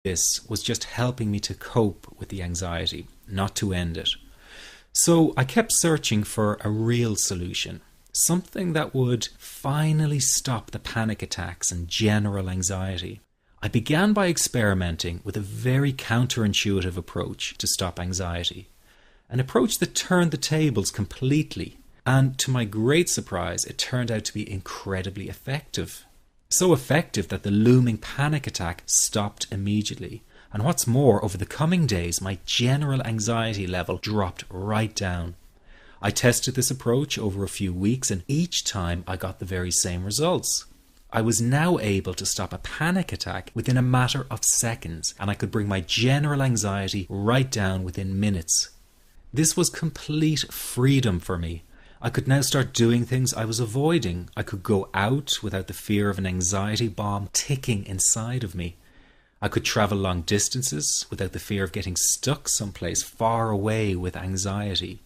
This was just helping me to cope with the anxiety, not to end it. So I kept searching for a real solution, something that would finally stop the panic attacks and general anxiety. I began by experimenting with a very counterintuitive approach to stop anxiety, an approach that turned the tables completely, and to my great surprise, it turned out to be incredibly effective. So effective that the looming panic attack stopped immediately. And what's more, over the coming days, my general anxiety level dropped right down. I tested this approach over a few weeks, and each time I got the very same results. I was now able to stop a panic attack within a matter of seconds, and I could bring my general anxiety right down within minutes. This was complete freedom for me. I could now start doing things I was avoiding. I could go out without the fear of an anxiety bomb ticking inside of me. I could travel long distances without the fear of getting stuck someplace far away with anxiety.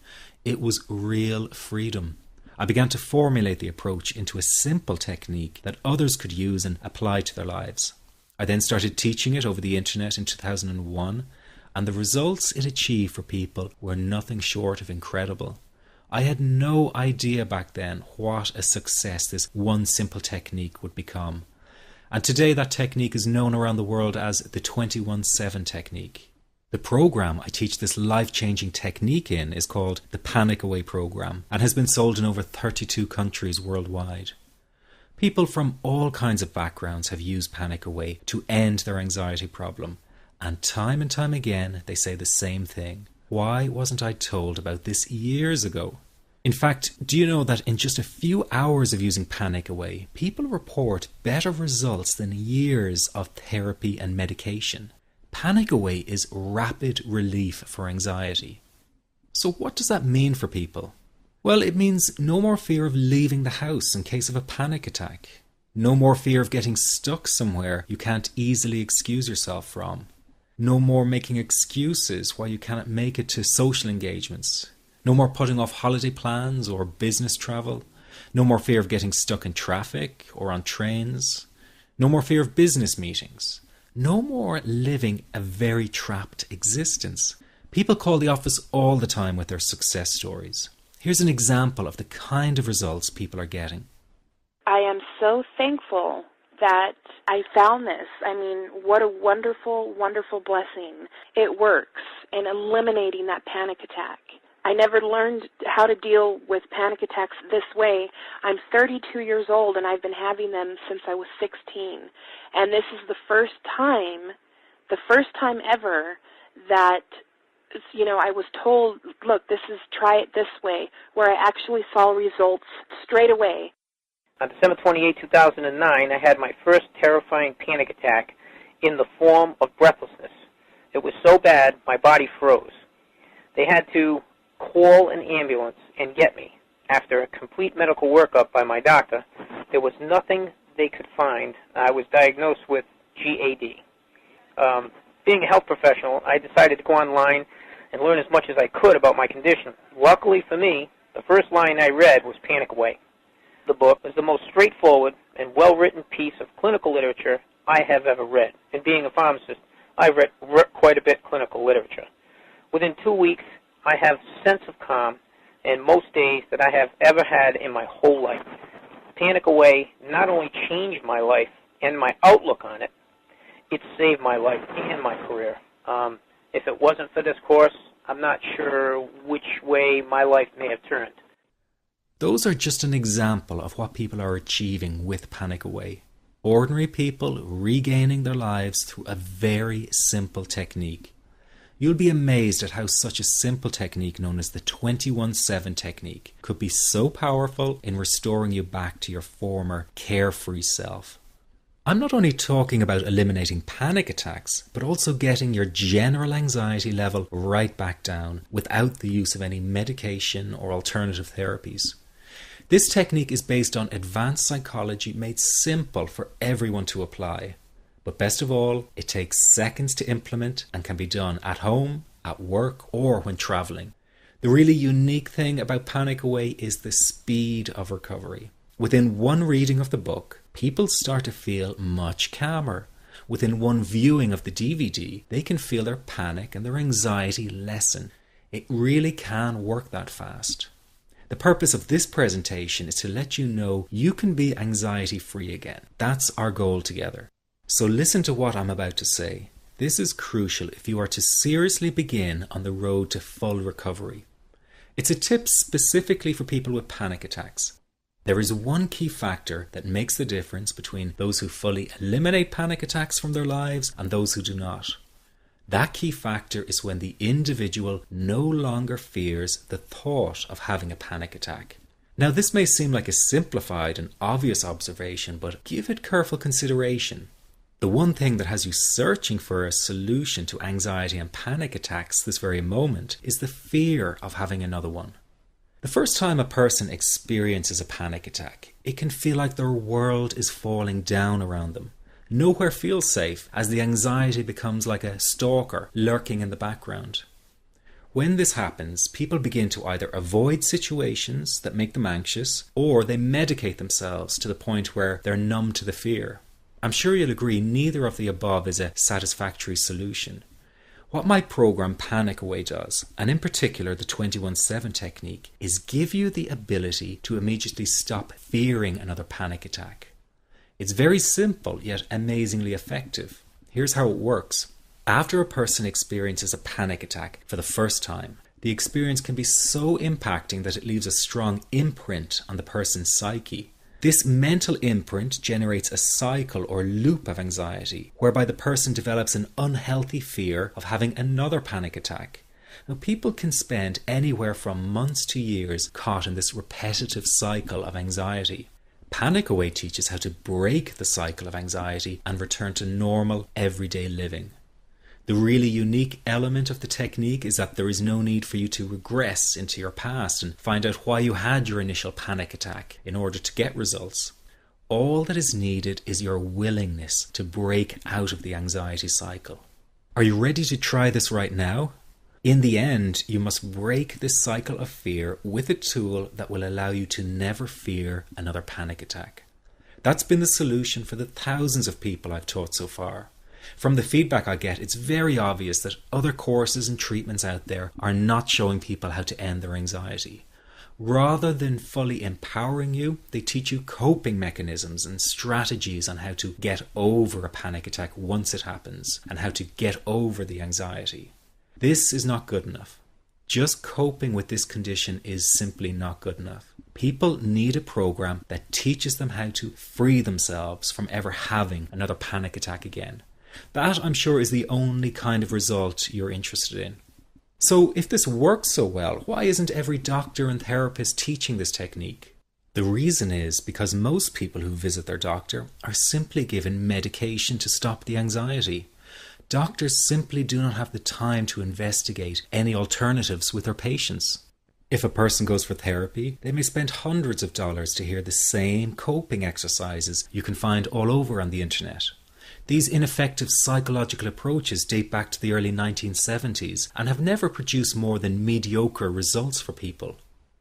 It was real freedom. I began to formulate the approach into a simple technique that others could use and apply to their lives. I then started teaching it over the internet in 2001, and the results it achieved for people were nothing short of incredible. I had no idea back then what a success this one simple technique would become. And today that technique is known around the world as the 21-7 technique. The program I teach this life-changing technique in is called the Panic Away program and has been sold in over 32 countries worldwide. People from all kinds of backgrounds have used Panic Away to end their anxiety problem. And time again they say the same thing. Why wasn't I told about this years ago? In fact, do you know that in just a few hours of using Panic Away, people report better results than years of therapy and medication? Panic Away is rapid relief for anxiety. So what does that mean for people? Well, it means no more fear of leaving the house in case of a panic attack. No more fear of getting stuck somewhere you can't easily excuse yourself from. No more making excuses why you cannot make it to social engagements. No more putting off holiday plans or business travel. No more fear of getting stuck in traffic or on trains. No more fear of business meetings. No more living a very trapped existence. People call the office all the time with their success stories. Here's an example of the kind of results people are getting. I am so thankful that I found this. I mean, what a wonderful, wonderful blessing. It works in eliminating that panic attack. I never learned how to deal with panic attacks this way. I'm 32 years old and I've been having them since I was 16. And this is the first time ever that, I was told, look, try it this way, where I actually saw results straight away. On December 28, 2009, I had my first terrifying panic attack in the form of breathlessness. It was so bad, my body froze. They had to call an ambulance and get me. After a complete medical workup by my doctor, there was nothing they could find. I was diagnosed with GAD. Being a health professional, I decided to go online and learn as much as I could about my condition. Luckily for me, the first line I read was Panic Away. The book is the most straightforward and well-written piece of clinical literature I have ever read. And being a pharmacist, I've read quite a bit of clinical literature. Within 2 weeks, I have a sense of calm in most days that I have ever had in my whole life. Panic Away not only changed my life and my outlook on it, it saved my life and my career. If it wasn't for this course, I'm not sure which way my life may have turned. Those are just an example of what people are achieving with Panic Away. Ordinary people regaining their lives through a very simple technique. You'll be amazed at how such a simple technique known as the 21-7 technique could be so powerful in restoring you back to your former carefree self. I'm not only talking about eliminating panic attacks, but also getting your general anxiety level right back down without the use of any medication or alternative therapies. This technique is based on advanced psychology made simple for everyone to apply. But best of all, it takes seconds to implement and can be done at home, at work, or when traveling. The really unique thing about Panic Away is the speed of recovery. Within one reading of the book, people start to feel much calmer. within one viewing of the DVD, they can feel their panic and their anxiety lessen. It really can work that fast. The purpose of this presentation is to let you know you can be anxiety-free again. That's our goal together. So listen to what I'm about to say. This is crucial if you are to seriously begin on the road to full recovery. It's a tip specifically for people with panic attacks. There is one key factor that makes the difference between those who fully eliminate panic attacks from their lives and those who do not. That key factor is when the individual no longer fears the thought of having a panic attack. Now, this may seem like a simplified and obvious observation, but give it careful consideration. The one thing that has you searching for a solution to anxiety and panic attacks this very moment is the fear of having another one. The first time a person experiences a panic attack, it can feel like their world is falling down around them. Nowhere feels safe as the anxiety becomes like a stalker lurking in the background. When this happens, people begin to either avoid situations that make them anxious, or they medicate themselves to the point where they're numb to the fear. I'm sure you'll agree neither of the above is a satisfactory solution. What my program Panic Away does, and in particular the 21-7 technique, is give you the ability to immediately stop fearing another panic attack. It's very simple yet amazingly effective. Here's how it works. After a person experiences a panic attack for the first time, the experience can be so impacting that it leaves a strong imprint on the person's psyche. This mental imprint generates a cycle or loop of anxiety, whereby the person develops an unhealthy fear of having another panic attack. Now, people can spend anywhere from months to years caught in this repetitive cycle of anxiety. Panic Away teaches how to break the cycle of anxiety and return to normal, everyday living. The really unique element of the technique is that there is no need for you to regress into your past and find out why you had your initial panic attack in order to get results. All that is needed is your willingness to break out of the anxiety cycle. Are you ready to try this right now? In the end, you must break this cycle of fear with a tool that will allow you to never fear another panic attack. That's been the solution for the thousands of people I've taught so far. From the feedback I get, it's very obvious that other courses and treatments out there are not showing people how to end their anxiety. Rather than fully empowering you, they teach you coping mechanisms and strategies on how to get over a panic attack once it happens and how to get over the anxiety. This is not good enough. Just coping with this condition is simply not good enough. People need a program that teaches them how to free themselves from ever having another panic attack again. That, I'm sure, is the only kind of result you're interested in. So if this works so well, why isn't every doctor and therapist teaching this technique? The reason is because most people who visit their doctor are simply given medication to stop the anxiety. Doctors simply do not have the time to investigate any alternatives with their patients. If a person goes for therapy, they may spend hundreds of dollars to hear the same coping exercises you can find all over on the internet. These ineffective psychological approaches date back to the early 1970s and have never produced more than mediocre results for people.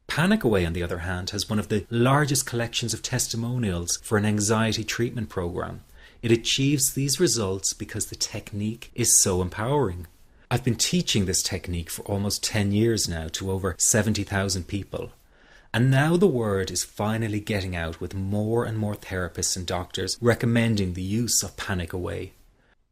Panic Away, on the other hand, has one of the largest collections of testimonials for an anxiety treatment program. It achieves these results because the technique is so empowering. I've been teaching this technique for almost 10 years now to over 70,000 people. And now the word is finally getting out with more and more therapists and doctors recommending the use of Panic Away.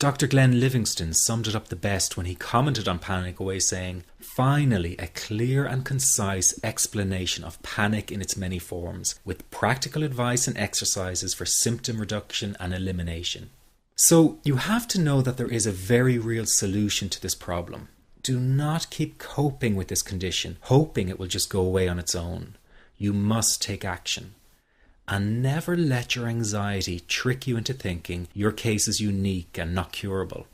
Dr. Glenn Livingston summed it up the best when he commented on Panic Away saying, "Finally, a clear and concise explanation of panic in its many forms, with practical advice and exercises for symptom reduction and elimination." So you have to know that there is a very real solution to this problem. Do not keep coping with this condition, hoping it will just go away on its own. You must take action. And never let your anxiety trick you into thinking your case is unique and not curable.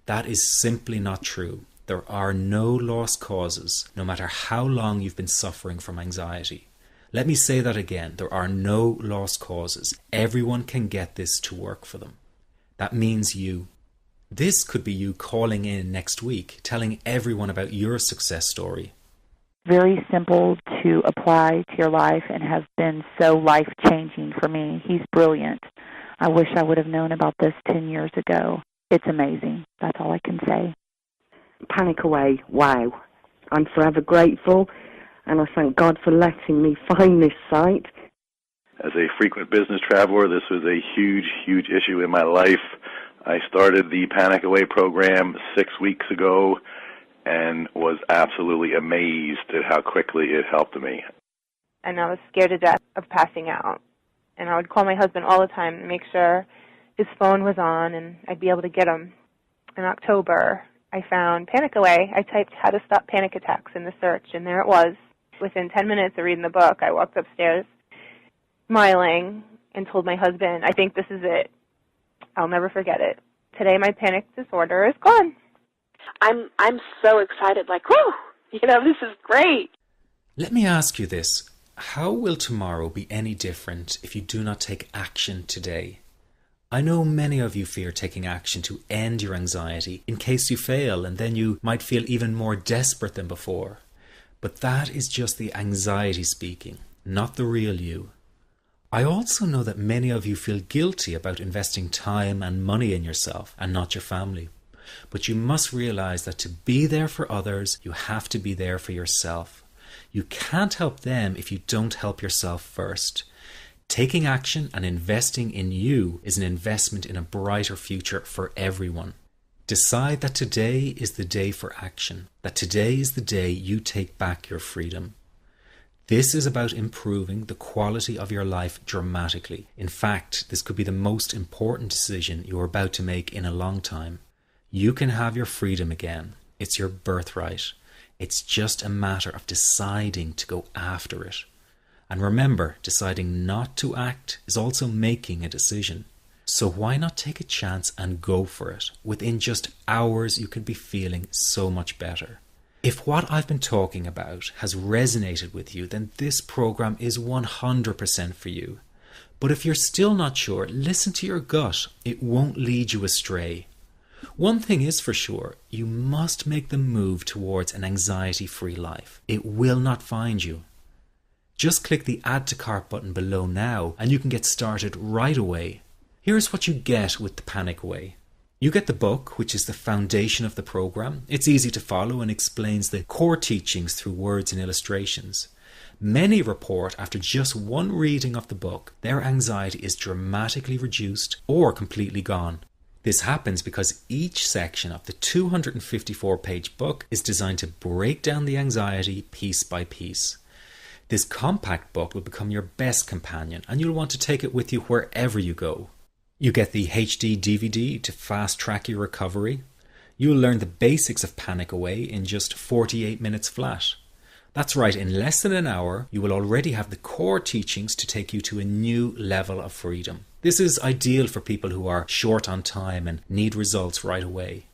That is simply not true. There are no lost causes, no matter how long you've been suffering from anxiety. Let me say that again. There are no lost causes. Everyone can get this to work for them. That means you. This could be you calling in next week, telling everyone about your success story. Very simple to apply to your life and has been so life-changing for me. He's brilliant. I wish I would have known about this 10 years ago. it's amazing. That's all I can say. Panic Away, wow. I'm forever grateful, and I thank God for letting me find this site. As a frequent business traveler, this was a huge, huge issue in my life. I started the Panic Away program 6 weeks ago and was absolutely amazed at how quickly it helped me. And I was scared to death of passing out. And I would call my husband all the time to make sure his phone was on and I'd be able to get him. In October, I found Panic Away. I typed how to stop panic attacks in the search, and there it was. Within 10 minutes of reading the book, I walked upstairs smiling and told my husband, I think this is it. I'll never forget it. Today my panic disorder is gone. I'm so excited, like, whoo, this is great. Let me ask you this. How will tomorrow be any different if you do not take action today? I know many of you fear taking action to end your anxiety in case you fail, and then you might feel even more desperate than before. But that is just the anxiety speaking, not the real you. I also know that many of you feel guilty about investing time and money in yourself and not your family. But you must realize that to be there for others, you have to be there for yourself. You can't help them if you don't help yourself first. Taking action and investing in you is an investment in a brighter future for everyone. Decide that today is the day for action, that today is the day you take back your freedom. This is about improving the quality of your life dramatically. In fact, this could be the most important decision you're about to make in a long time. You can have your freedom again. It's your birthright. It's just a matter of deciding to go after it. And remember, deciding not to act is also making a decision. So why not take a chance and go for it? Within just hours, you could be feeling so much better. If what I've been talking about has resonated with you, then this program is 100% for you. But if you're still not sure, listen to your gut. It won't lead you astray. One thing is for sure, you must make the move towards an anxiety-free life. It will not find you. Just click the Add to Cart button below now and you can get started right away. Here's what you get with the Panic Away. You get the book, which is the foundation of the program. It's easy to follow and explains the core teachings through words and illustrations. Many report after just one reading of the book, their anxiety is dramatically reduced or completely gone. This happens because each section of the 254-page book is designed to break down the anxiety piece by piece. This compact book will become your best companion and you'll want to take it with you wherever you go. You get the HD DVD to fast track your recovery. You'll learn the basics of Panic Away in just 48 minutes flat. That's right, in less than an hour, you will already have the core teachings to take you to a new level of freedom. This is ideal for people who are short on time and need results right away.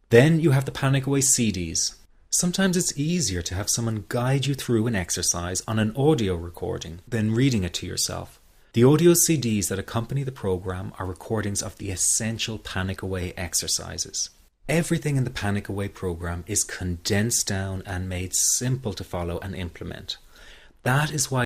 Then you have the Panic Away CDs. Sometimes it's easier to have someone guide you through an exercise on an audio recording than reading it to yourself. The audio CDs that accompany the program are recordings of the essential Panic Away exercises. Everything in the Panic Away program is condensed down and made simple to follow and implement. That is why